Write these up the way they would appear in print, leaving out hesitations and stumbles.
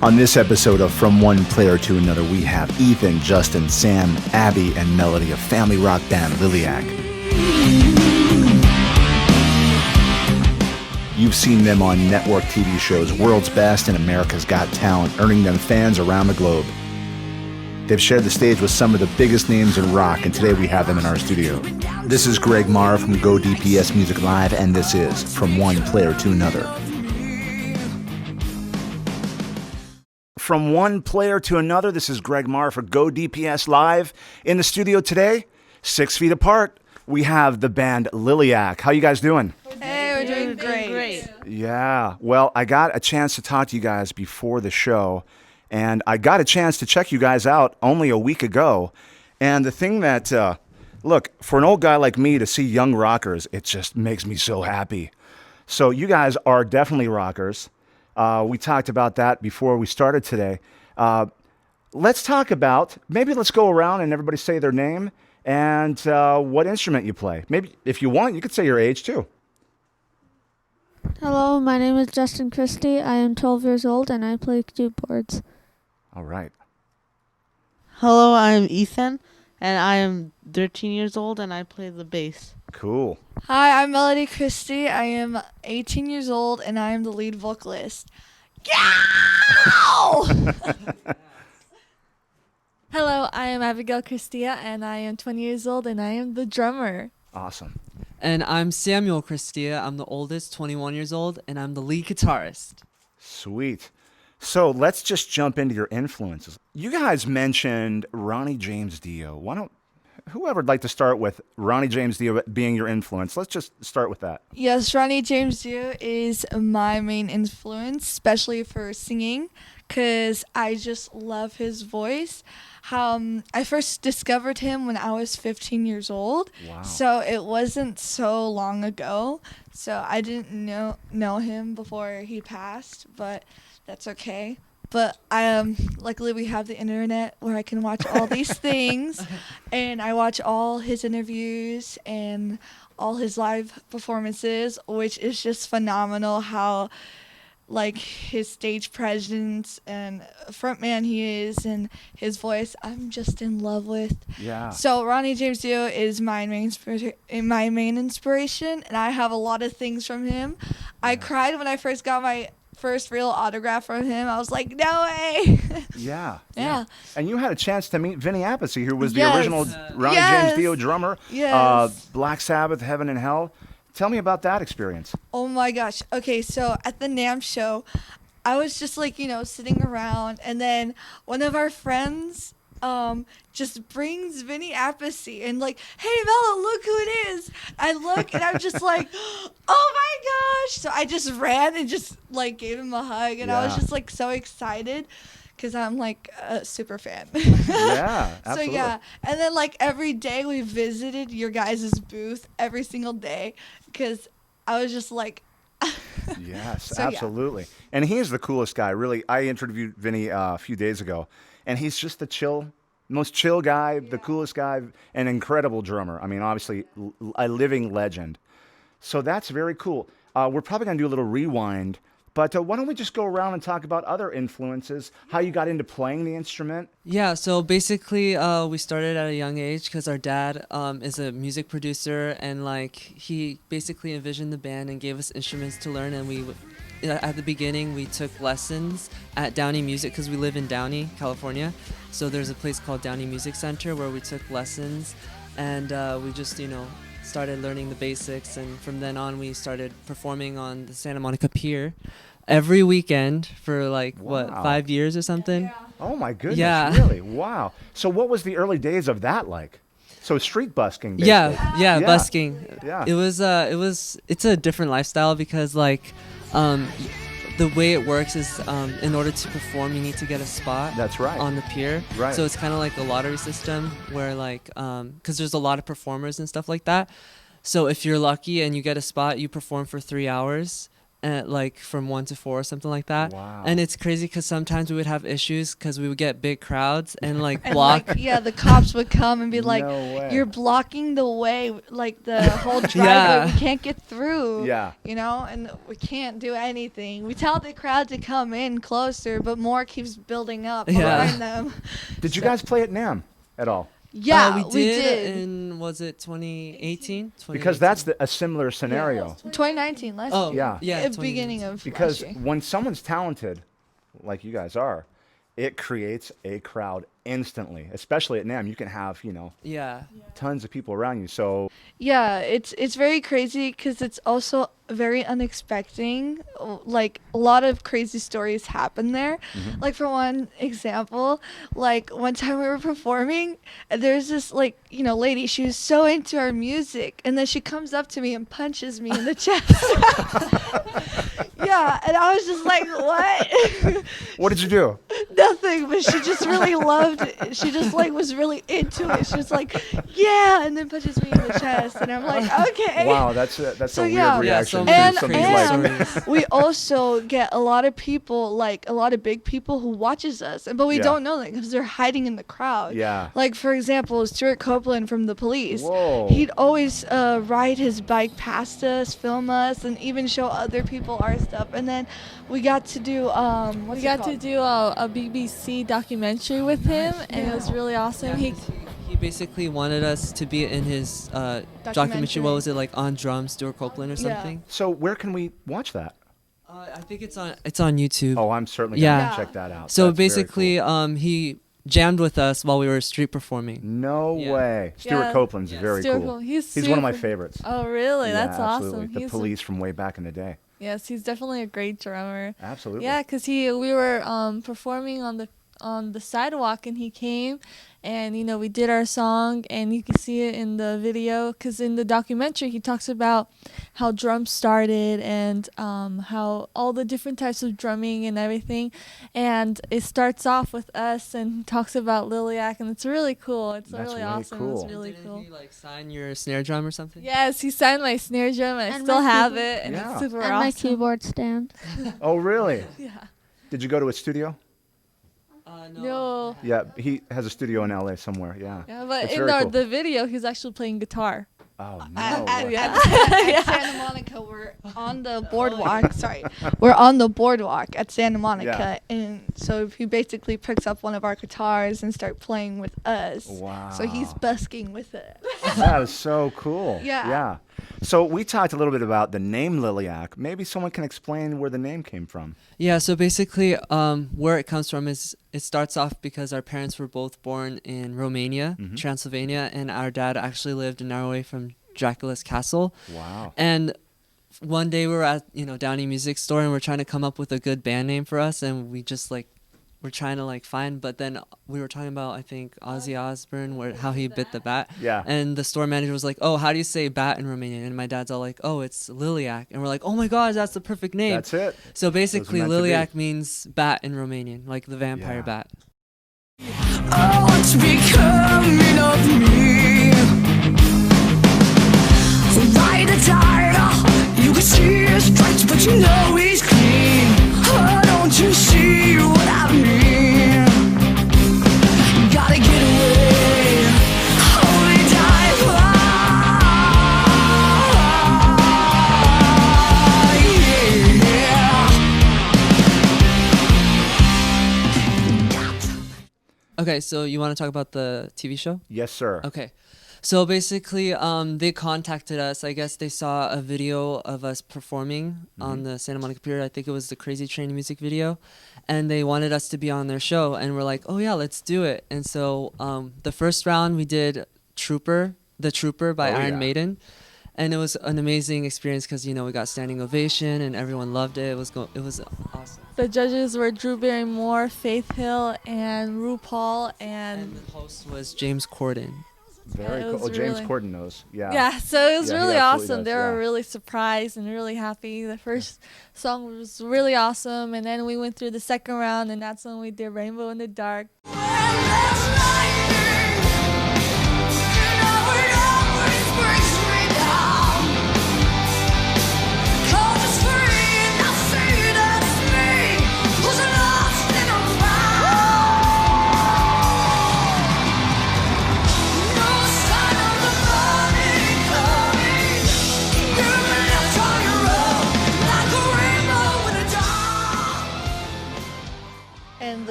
On this episode of From One Player to Another, we have Ethan, Justin, Sam, Abby, and Melody of family rock band Liliac. You've seen them on network TV shows World's Best and America's Got Talent, earning them fans around the globe. They've shared the stage with some of the biggest names in rock, and today we have them in our studio. This is Greg Marra from Go DPS Music Live, and this is From One Player to Another. From one player to another, this is Greg Marra for Go DPS Live. In the studio today, 6 feet apart, we have the band Liliac. How you guys doing? Hey, we're doing great. Yeah, well, I got a chance to talk to you guys before the show, and I got a chance to check you guys out only a week ago. And the thing that, look, for an old guy like me to see young rockers, it just makes me so happy. So you guys are definitely rockers. We talked about that before we started today. Let's talk about, maybe let's go around and everybody say their name and what instrument you play. Maybe if you want, you could say your age too. Hello, my name is Justin Christie. I am 12 years old and I play keyboards. All right. Hello, I'm Ethan, and I am 13 years old, and I play the bass. Cool. Hi, I'm Melody Christie. I am 18 years old, and I am the lead vocalist. Yow! Hello, I am Abigail Christia, and I am 20 years old, and I am the drummer. Awesome. And I'm Samuel Christia. I'm the oldest, 21 years old, and I'm the lead guitarist. Sweet. So let's just jump into your influences. You guys mentioned Ronnie James Dio. Whoever would like to start with Ronnie James Dio being your influence? Let's just start with that. Yes, Ronnie James Dio is my main influence, especially for singing, because I just love his voice. I first discovered him when I was 15 years old. Wow. So it wasn't so long ago. So I didn't know him before he passed, but that's okay. But luckily we have the internet where I can watch all these things, and I watch all his interviews and all his live performances, which is just phenomenal how his stage presence and frontman he is and his voice I'm just in love with. Yeah. So Ronnie James Dio is my main inspiration, and I have a lot of things from him. Yeah. I cried when I first got my first real autograph from him. I was like, no way. Yeah. Yeah. And you had a chance to meet Vinny Appice, who was the original Ronnie James Dio drummer. Yes. Black Sabbath, Heaven and Hell. Tell me about that experience. Oh my gosh. Okay, so at the NAMM show, I was just sitting around, and then one of our friends just brings Vinny Appice and hey Bella, look who it is. I look and I'm just like, oh my gosh. So I just ran and just gave him a hug, and I was just so excited because I'm a super fan. Yeah, absolutely. So yeah, and then every day we visited your guys' booth every single day because I was just yes, so, absolutely. Yeah. And he is the coolest guy, really. I interviewed Vinny a few days ago, and he's just the most chill guy, the coolest guy, an incredible drummer. I mean, obviously, a living legend. So that's very cool. We're probably going to do a little rewind, but why don't we just go around and talk about other influences, how you got into playing the instrument? Yeah, so basically we started at a young age because our dad is a music producer, and he basically envisioned the band and gave us instruments to learn, and at the beginning we took lessons at Downey Music because we live in Downey, California. So there's a place called Downey Music Center where we took lessons, and we just started learning the basics, and from then on we started performing on the Santa Monica Pier every weekend for 5 years or something. Yeah. Oh my goodness, yeah. Really? Wow. So what was the early days of that like? So street busking, basically. Yeah, busking. Yeah. It's a different lifestyle because the way it works is in order to perform you need to get a spot. That's right. On the pier. Right. So it's kind of like a lottery system where because there's a lot of performers and stuff like that. So if you're lucky and you get a spot, you perform for 3 hours. like from 1 to 4 or something like that. Wow. And it's crazy because sometimes we would have issues because we would get big crowds and like And block. like, yeah, the cops would come and be like, No way. "You're blocking the way, like the whole driveway. Yeah. We can't get through." Yeah. You know, and we can't do anything. We tell the crowd to come in closer, but more keeps building up Yeah. behind them. Did you guys play at NAMM at all? Yeah, we we did. did. In was it 2018? Because that's a similar scenario. 2019, last Oh year. Yeah. yeah. At the beginning of Because last year. when someone's talented, like you guys are, it creates a crowd instantly. Especially at NAMM, you can have, Yeah. tons of people around you. So Yeah, it's very crazy because it's also very unexpected. Like a lot of crazy stories happen there. Mm-hmm. Like for one example, like one time we were performing, and there's this like lady. She was so into our music, and then she comes up to me and punches me in the chest. Yeah, and I was just like, what? what did you do? Nothing, but she just really loved it. She just like was really into it. She was like, yeah, and then punches me in the chest, and I'm like, okay. Wow, that's a So, weird yeah. reaction. Yeah, to some something crazy like stories. we also get a lot of people, like a lot of big people who watches us, but we Yeah. don't know that because they're hiding in the crowd. Yeah. Like for example, Stuart Copeland from The Police. Whoa. He'd always ride his bike past us, film us, and even show other people our stuff. And then we got to do We got to do a BBC documentary with him, and it was really awesome. He basically wanted us to be in his documentary. Documentary. What was it, like On Drums, Stuart Copeland or Yeah. something? So where can we watch that? I think it's on YouTube. Oh, I'm certainly Yeah. gonna check that out. So That's very basically, cool. he jammed with us while we were street performing. No Yeah. way. Stuart Yeah. Copeland's Yes. very Stuart cool. Copeland, he's He's one of my super- favorites. Oh, really? Yeah, That's absolutely. awesome. The Police from way back in the day. Yes, he's definitely a great drummer. Absolutely. Yeah, because we were performing on the sidewalk, and he came, and we did our song, and you can see it in the video. Because in the documentary, he talks about how drums started and how all the different types of drumming and everything. And it starts off with us, and talks about Liliac, and it's really cool. It's That's really really awesome. cool. It's really Didn't cool. he like sign your snare drum or something? Yes, he signed my snare drum, and I And still my have keyboard. it, and Yeah. it's super And awesome. my keyboard stand. Oh, really? Yeah. Did you go to a studio? No. Yeah, he has a studio in LA somewhere. Yeah. Yeah, but That's in very cool. the video, he's actually playing guitar. Oh no. At, way. at Santa Monica, we're on the boardwalk. Sorry, we're on the boardwalk at Santa Monica, and so he basically picks up one of our guitars and start playing with us. Wow. So he's busking with it. That is so cool. Yeah. Yeah. So we talked a little bit about the name Liliac. Maybe someone can explain where the name came from. Yeah, so basically, where it comes from is it starts off because our parents were both born in Romania, Mhm. Transylvania, and our dad actually lived an hour away from Dracula's castle. Wow. And one day we were at Downey Music Store, and we're trying to come up with a good band name for us, and we just we're trying to find, but then we were talking about, I think, Ozzy Osbourne, how he bit the bat. Yeah. And the store manager was like, oh, how do you say bat in Romanian? And my dad's all like, oh, it's Liliac. And we're like, oh my gosh, that's the perfect name. That's it. So basically, meant to be. Liliac means bat in Romanian, like the vampire Yeah. bat. Oh, what's becoming of me? Ride the tide, you can see his stripes, but you know he's clean. Oh, don't you see what I mean? Gotta get away, only die yeah. Okay, so you want to talk about the TV show? Yes, sir. Okay. So basically, they contacted us. I guess they saw a video of us performing on the Santa Monica Pier. I think it was the Crazy Train music video. And they wanted us to be on their show. And we're like, oh, yeah, let's do it. And so the first round, we did The Trooper by Oh, Iron yeah. Maiden. And it was an amazing experience because, we got standing ovation and everyone loved it. It was awesome. The judges were Drew Barrymore, Faith Hill, and RuPaul, And and the host was James Corden. Very it cool. was Oh, James really- Corden knows. Yeah. yeah, so it was Yeah, he really absolutely awesome. does, They were yeah. really surprised and really happy. The first song was really awesome, and then we went through the second round, and that's when we did Rainbow in the Dark.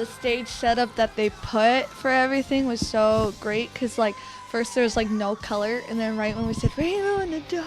the stage setup that they put for everything was so great because like first there was like no color, and then right when we said rainbow in the dark,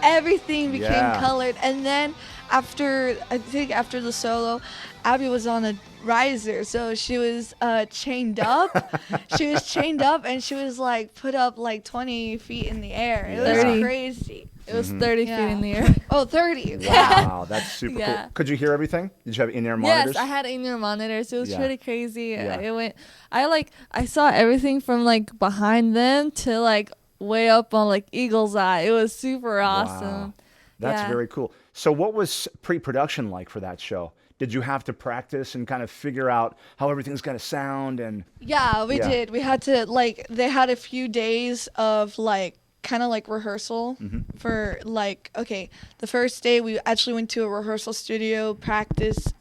everything became colored. And then after the solo, Abby was on a riser, so she was chained up. She was chained up, and she was like put up like 20 feet in the air. It was 30. crazy. It was 30 feet in the air. Oh, 30. Wow, that's super Yeah. cool. Could you hear everything? Did you have in-ear monitors? Yes, I had in-ear monitors. It was Yeah. pretty crazy. Yeah. It went. I saw everything from like behind them to like way up on like Eagle's Eye. It was super awesome. Wow. That's Yeah. very cool. So what was pre-production like for that show? Did you have to practice and kind of figure out how everything's going to sound? And Yeah, we did. We had to like they had a few days of like kind of like rehearsal for like okay, the first day we actually went to a rehearsal studio, practice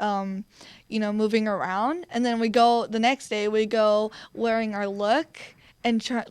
moving around, and then the next day we go wearing our look and try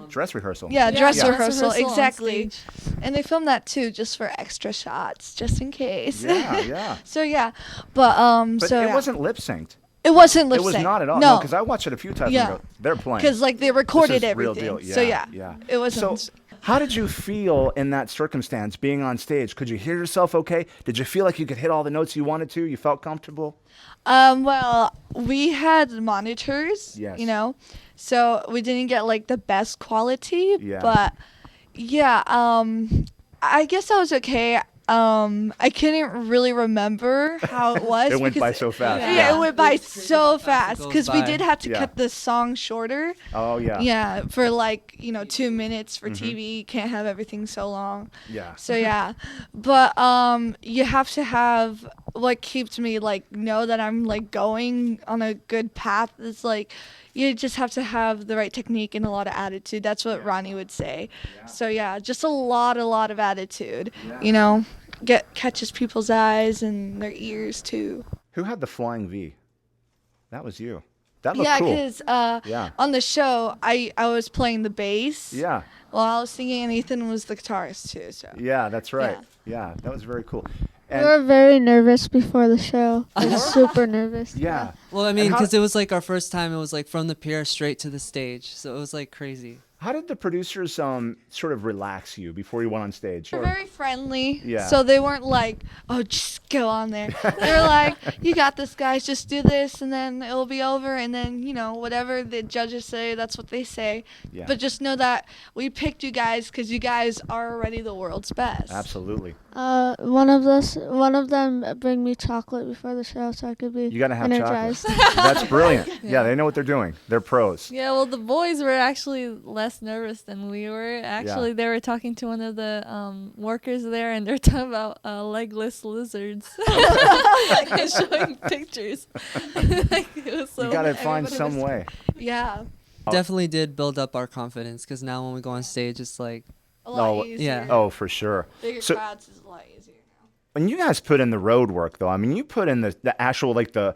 dress rehearsal. dress dress rehearsal rehearsal on exactly. stage. And they filmed that too just for extra shots just in case. Yeah, yeah. So yeah, but But it wasn't lip synced. it wasn't lip It was sync. not at all. No, because I watched it a few times Yeah. and go, they're playing. because like they recorded This is real everything. deal. So Yeah, yeah, yeah. it wasn't. So how did you feel in that circumstance, being on stage? Could you hear yourself okay? Did you feel like you could hit all the notes you wanted to? You felt comfortable? Well, we had monitors, Yes. so we didn't get like the best quality, Yeah. but yeah, I guess I was okay. I couldn't really remember how it was. It went by because- so fast. Yeah, it went by so fast goes because we by. did have to Yeah. cut the song shorter. Oh, yeah. Yeah, for like 2 minutes for TV. You can't have everything so long. Yeah. So yeah, but you have to have what keeps me like know that I'm like going on a good path. It's like you just have to have the right technique and a lot of attitude. That's what Ronnie would say. So yeah, just a lot of attitude. Catches people's eyes and their ears too. Who had the flying V? That was you. That looked Yeah, cool. because Yeah. on the show I was playing the bass. Yeah. While I was singing, and Ethan was the guitarist too. So. Yeah, that's right. Yeah, that was very cool. We And were very nervous before the show. We were super nervous. yeah. Well, I mean, And how- because it was like our first time. It was like from the pier straight to the stage, so it was like crazy. How did the producers sort of relax you before you went on stage? They're very friendly. Yeah. So they weren't like, oh, just go on there. They're like, you got this, guys. Just do this, and then it'll be over. And then, whatever the judges say, that's what they say. Yeah. But just know that we picked you guys because you guys are already the world's best. Absolutely. One of them bring me chocolate before the show so I could be You got to have energized. chocolate. That's brilliant. Yeah, they know what they're doing. They're pros. Yeah, well, the boys were actually less nervous than we were. Actually, they were talking to one of the workers there, and they're talking about legless lizards and showing pictures. It was so You got to find everybody some was- way. Yeah. Definitely did build up our confidence because now when we go on stage, it's like A lot Oh, easier. yeah. Oh, for sure. Bigger So- crowds is a lot easier now. When you guys put in the road work, though, I mean, you put in the actual, like, the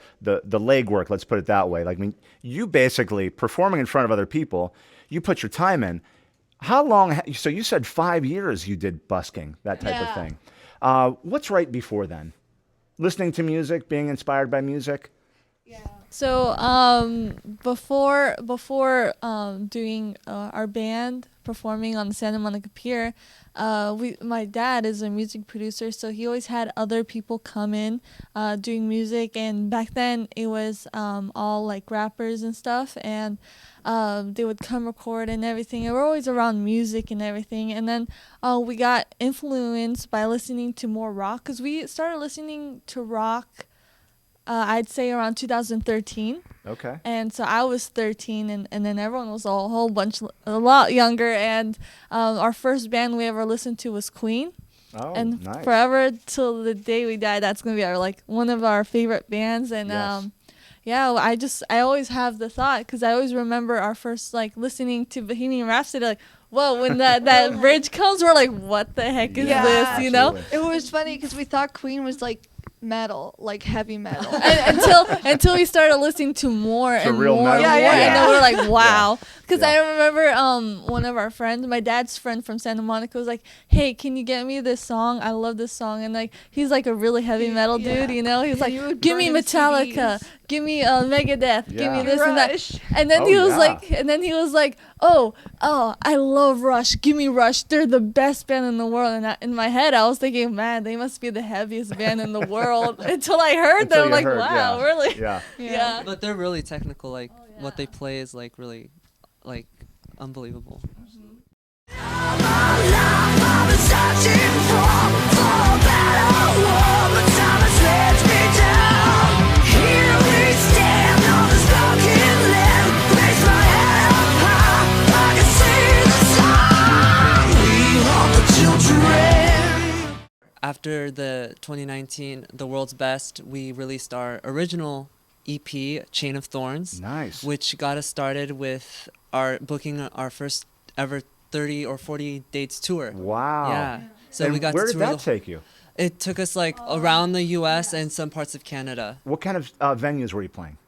leg work, let's put it that way. Like, I mean, you basically, performing in front of other people, you put your time in. How long, so you said 5 years you did busking, that type of Yeah. thing. What's right before then? Listening to music, being inspired by music? Yeah. So before doing our band performing on the Santa Monica Pier, my dad is a music producer, so he always had other people come in doing music, and back then it was all like rappers and stuff, and they would come record and everything, and we're always around music and everything. And then we got influenced by listening to more rock, because we started listening to rock I'd say around 2013. Okay. And so I was 13, and then everyone was a lot younger. And our first band we ever listened to was Queen. Oh, And nice. forever till the day we die, that's gonna be one of our favorite bands. And Yes. I always have the thought, because I always remember our first listening to Bohemian Rhapsody, whoa, when that bridge comes, we're like, what the heck is Yeah. this? You know? Absolutely. It was funny because we thought Queen was like metal, like heavy metal. And until we started listening to more and real more metal? and more, Yeah, and then we're like, wow. Because Yeah. I remember one of our friends, my dad's friend from Santa Monica, was like, hey, can you get me this song? I love this song. And he's like a really heavy metal dude, you know? He's like, he would give me burn his Metallica, CDs. give me Megadeth, give Yeah. me this and that. Rush. And then Oh, he was yeah. like, oh, I love Rush. Give me Rush. They're the best band in the world. And in my head, I was thinking, man, they must be the heaviest band in the world. Until I heard Until them, you like, heard, wow, yeah. really? Yeah. Yeah. But they're really technical. Like what they play is like really, like unbelievable. All my life I've been searching for a better world, but time has let me down. Here we stand on this broken land, raise my head up high, I can see the sun. We are the children. After the 2019 The World's Best, we released our original EP, Chain of Thorns, Nice. which got us started with our booking our first ever 30 or 40 dates tour. Wow. Yeah. So And we got where to did tour that take you? It took us like around the US and some parts of Canada. What kind of venues were you playing?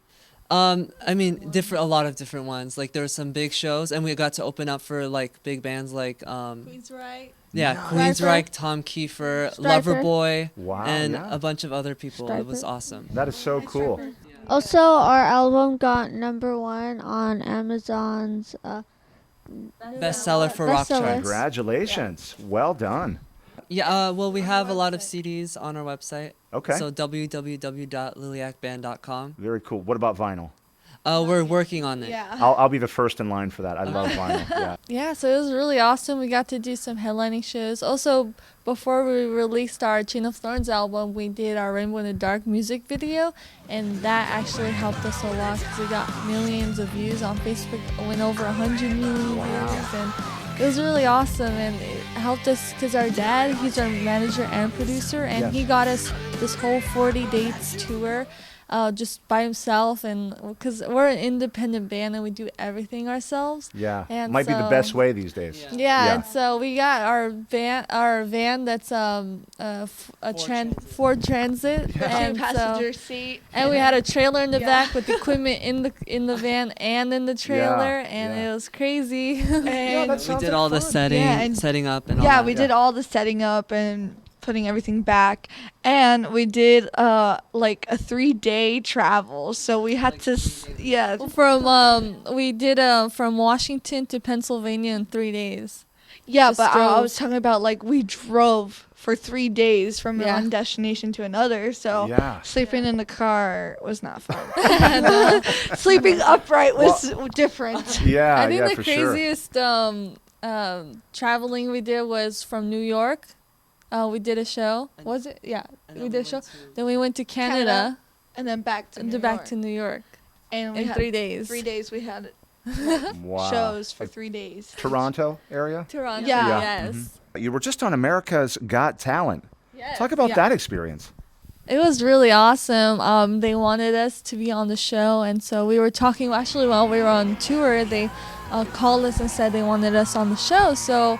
I mean, a lot of different ones. Like there were some big shows, and we got to open up for like big bands like Queensryche. yeah, Nice. Queensryche, Tom Kiefer, Striper. Loverboy, Wow, and yeah. a bunch of other people. It was Striper. awesome. That is so cool. Also, our album got #1 on Amazon's. Bestseller for rock Bestseller. charts. Congratulations. Well done. Yeah, well, we have a lot of CDs on our website. Okay. So www.liliacband.com. Very cool. What about vinyl? We're working on it. Yeah. I'll be the first in line for that. I love vinyl. Yeah. Yeah, so it was really awesome. We got to do some headlining shows. Also, before we released our Chain of Thorns album, we did our Rainbow in the Dark music video, and that actually helped us a lot because we got millions of views on Facebook. It went over 100 million views, and it was really awesome. And it helped us because our dad, he's our manager and producer, and Yes. he got us this whole 40 dates tour. Just by himself, and because we're an independent band and we do everything ourselves. Yeah. And Might be the so- best way these days. Yeah. Yeah, Yeah. and so we got our van that's Ford Transit, and Two-passenger seat. and we had a trailer in the back with equipment in the van and in the trailer, and yeah. it was crazy. And that We sounds did like all the fun. setting up and all yeah, that. we did all the setting up and putting everything back, and we did like a 3-day travel. So we had to, yeah, We did from Washington to Pennsylvania in 3 days. yeah. Just But I drove. was talking about like we drove for 3 days from Yeah. one destination to another. So Yeah. sleeping in the car was not fun. Sleeping upright was different. Yeah. I think yeah, the for sure. craziest traveling we did was from New York. We did a show. Was it? Yeah, And we then did a we show. went to- Then we went to Canada, And then back to and New back York. to New York And we in had 3 days. 3 days. We had Wow. shows for 3 days. Toronto area? Toronto. Yeah. Yeah. Yes. You were just on America's Got Talent. Yes. Talk about Yeah. that experience. It was really awesome. They wanted us to be on the show, and so we were talking. Actually, while we were on tour, they called us and said they wanted us on the show. So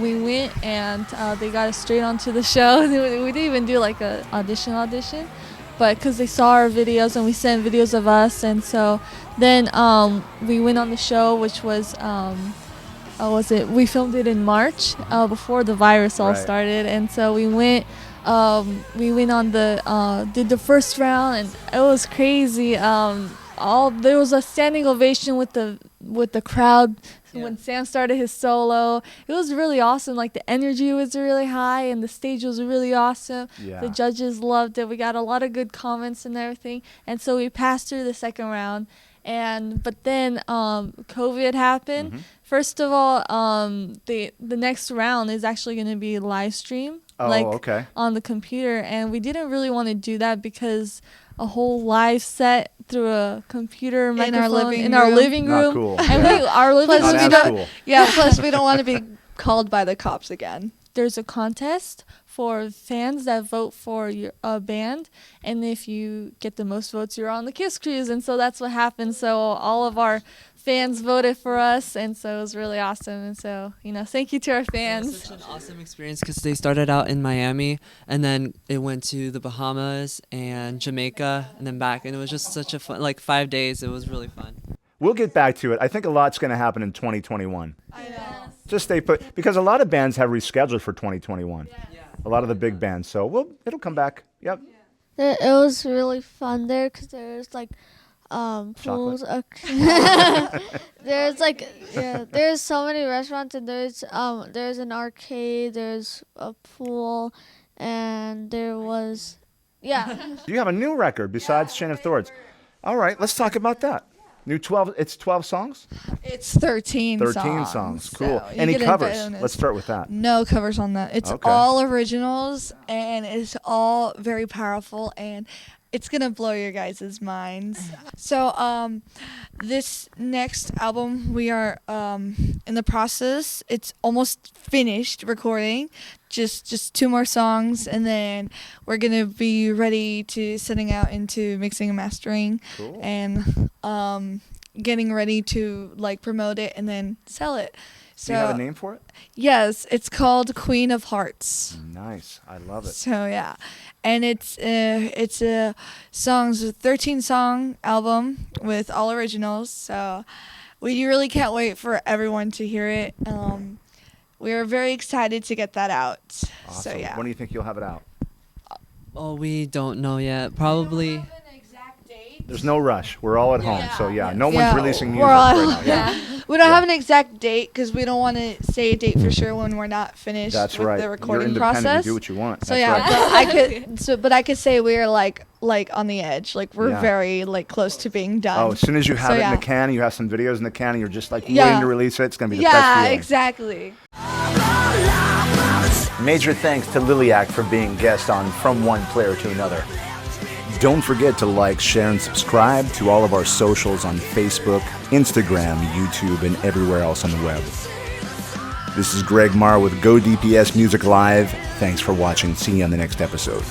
we went, and they got us straight onto the show. We didn't even do like a audition, but because they saw our videos and we sent videos of us, and so then we went on the show, which was. We filmed it in March before the virus all Right. started, and so we went on did the first round, and it was crazy. There was a standing ovation with the crowd when Sam started his solo. It was really awesome. Like the energy was really high, and the stage was really awesome. Yeah. The judges loved it. We got a lot of good comments and everything, and so we passed through the second round. But then COVID happened. Mhm. First of all, the next round is actually going to be live stream, Oh, like okay. on the computer, and we didn't really want to do that because a whole live set through a computer microphone in our living Not room, cool. and Yeah. our living Plus, Not room. we as don't- cool. Yeah, plus we don't want to be called by the cops again. There's a contest for fans that vote for your band, and if you get the most votes, you're on the Kiss Cruise, and so that's what happened. So all of our fans voted for us, and so it was really awesome. And so thank you to our It was fans. such an awesome experience because they started out in Miami and then it went to the Bahamas and Jamaica and then back, and it was just such a fun, like 5 days. It was really fun. We'll get back to it. I think a lot's going to happen in 2021. I know. Just stay put, because a lot of bands have rescheduled for 2021. A lot of the big bands. So it'll come back. Yep. It was really fun there because there's like pools. There's like there's so many restaurants, and there's an arcade, there's a pool, and there was You have a new record besides Chain of Thorns. All right, let's talk about that. New 12. It's 12 songs. It's 13 songs. 13 songs. Cool. So you Any get a covers? bonus. Let's start with that. No covers on that. It's Okay. all originals, and it's all very powerful, and it's gonna blow your guys' minds. So this next album, we are in the process. It's almost finished recording. Just 2 more songs, and then we're gonna be ready to sending out into mixing and mastering. Cool. And getting ready to like promote it and then sell it. So Do you have a name for it? yes, it's called Queen of Hearts. Nice. I love it. So yeah, and it's a 13 song album with all originals. So we really can't wait for everyone to hear it. We are very excited to get that out. Awesome. So yeah. When do you think you'll have it out? Oh, we don't know yet. Probably. There's no rush. We're all at home, so no one's Yeah, releasing music we're all- right now. Yeah. We don't Yeah. have an exact date because we don't want to say a date for sure when we're not finished That's with right. the You're recording independent. process. You do what you want. So That's yeah, right. but I could say we're like on the edge. Like we're Yeah. very like close to being done. Oh, as soon as you have So, it in yeah. the can, you have some videos in the can, and you're just like Yeah. waiting to release it. It's gonna be the best Yeah, feeling. exactly. Major thanks to Liliac for being guest on From One Player to Another. Don't forget to like, share, and subscribe to all of our socials on Facebook, Instagram, YouTube, and everywhere else on the web. This is Greg Marra with Go DPS Music Live. Thanks for watching. See you on the next episode.